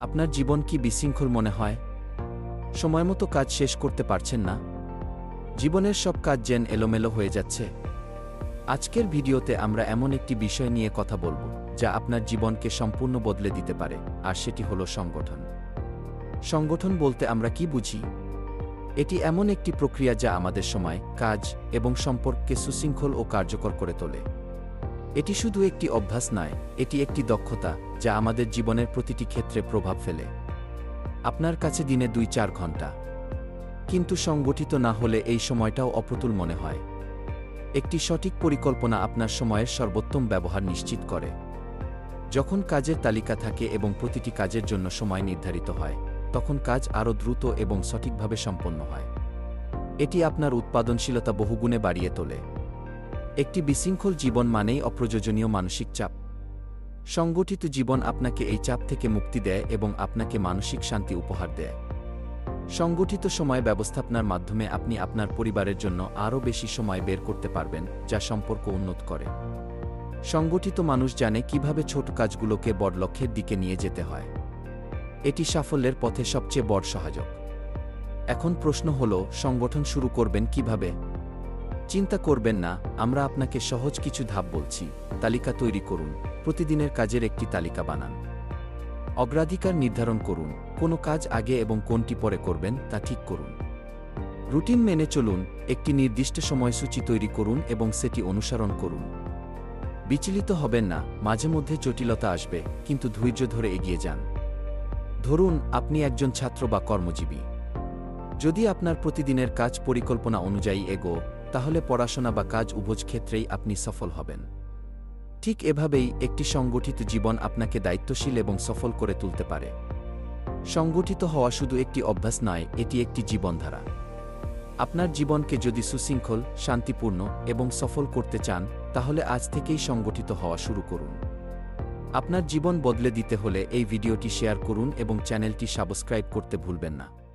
আপনার জীবন কি বিশৃঙ্খল মনে হয়? সময়মতো কাজ শেষ করতে পারছেন না? জীবনের সব কাজ যেন এলোমেলো হয়ে যাচ্ছে? আজকের ভিডিওতে আমরা এমন একটি বিষয় নিয়ে কথা বলবো, যা আপনার জীবনকে সম্পূর্ণ বদলে দিতে পারে, আর সেটি হলো সংগঠন। সংগঠন বলতে আমরা কি বুঝি? এটি এমন একটি প্রক্রিয়া যা আমাদের সময়, কাজ এবং সম্পর্ককে সুশৃঙ্খল ও কার্যকর করে তোলে। এটি শুধু একটি অভ্যাস নয়, এটি একটি দক্ষতা যা আমাদের জীবনের প্রতিটি ক্ষেত্রে প্রভাব ফেলে। আপনার কাছে দিনে ২-৪ ঘন্টা, কিন্তু সংগঠিত না হলে এই সময়টাও অপ্রতুল মনে হয়। একটি সঠিক পরিকল্পনা আপনার সময়ের সর্বোত্তম ব্যবহার নিশ্চিত করে। যখন কাজের তালিকা থাকে এবং প্রতিটি কাজের জন্য সময় নির্ধারিত হয়, তখন কাজ আরও দ্রুত এবং সঠিকভাবে সম্পন্ন হয়। এটি আপনার উৎপাদনশীলতা বহুগুণে বাড়িয়ে তোলে। একটি বিশৃঙ্খল জীবন মানেই অপ্রয়োজনীয় মানসিক চাপ। সংগঠিত জীবন আপনাকে এই চাপ থেকে মুক্তি দেয় এবং আপনাকে মানসিক শান্তি উপহার দেয়। সংগঠিত সময় ব্যবস্থাপনার মাধ্যমে আপনি আপনার পরিবারের জন্য আরও বেশি সময় বের করতে পারবেন, যা সম্পর্ক উন্নত করে। সংগঠিত মানুষ জানে কিভাবে ছোট কাজগুলোকে বড় লক্ষ্যের দিকে নিয়ে যেতে হয়। এটি সাফল্যের পথে সবচেয়ে বড় সহায়ক। এখন প্রশ্ন হলো, সংগঠন শুরু করবেন কিভাবে? চিন্তা করবেন না, আমরা আপনাকে সহজ কিছু ধাপ বলছি। তালিকা তৈরি করুন। প্রতিদিনের কাজের একটি তালিকা বানান। অগ্রাধিকার নির্ধারণ করুন। কোনো কাজ আগে এবং কোনটি পরে করবেন তা ঠিক করুন। রুটিন মেনে চলুন। একটি নির্দিষ্ট সময়সূচি তৈরি করুন এবং সেটি অনুসরণ করুন। বিচলিত হবেন না, মাঝে মধ্যে জটিলতা আসবে, কিন্তু ধৈর্য ধরে এগিয়ে যান। ধরুন, আপনি একজন ছাত্র বা কর্মজীবী। যদি আপনার প্রতিদিনের কাজ পরিকল্পনা অনুযায়ী এগোয়, তাহলে পড়াশোনা বা কাজ উভয় ক্ষেত্রেই আপনি সফল হবেন। ঠিক এভাবেই একটি সংগঠিত জীবন আপনাকে দায়িত্বশীল এবং সফল করে তুলতে পারে। সংগঠিত হওয়া শুধু একটি অভ্যাস নয়, এটি একটি জীবনধারা। আপনার জীবনকে যদি সুশৃঙ্খল, শান্তিপূর্ণ এবং সফল করতে চান, তাহলে আজ থেকেই সংগঠিত হওয়া শুরু করুন। আপনার জীবন বদলে দিতে হলে এই ভিডিওটি শেয়ার করুন এবং চ্যানেলটি সাবস্ক্রাইব করতে ভুলবেন না।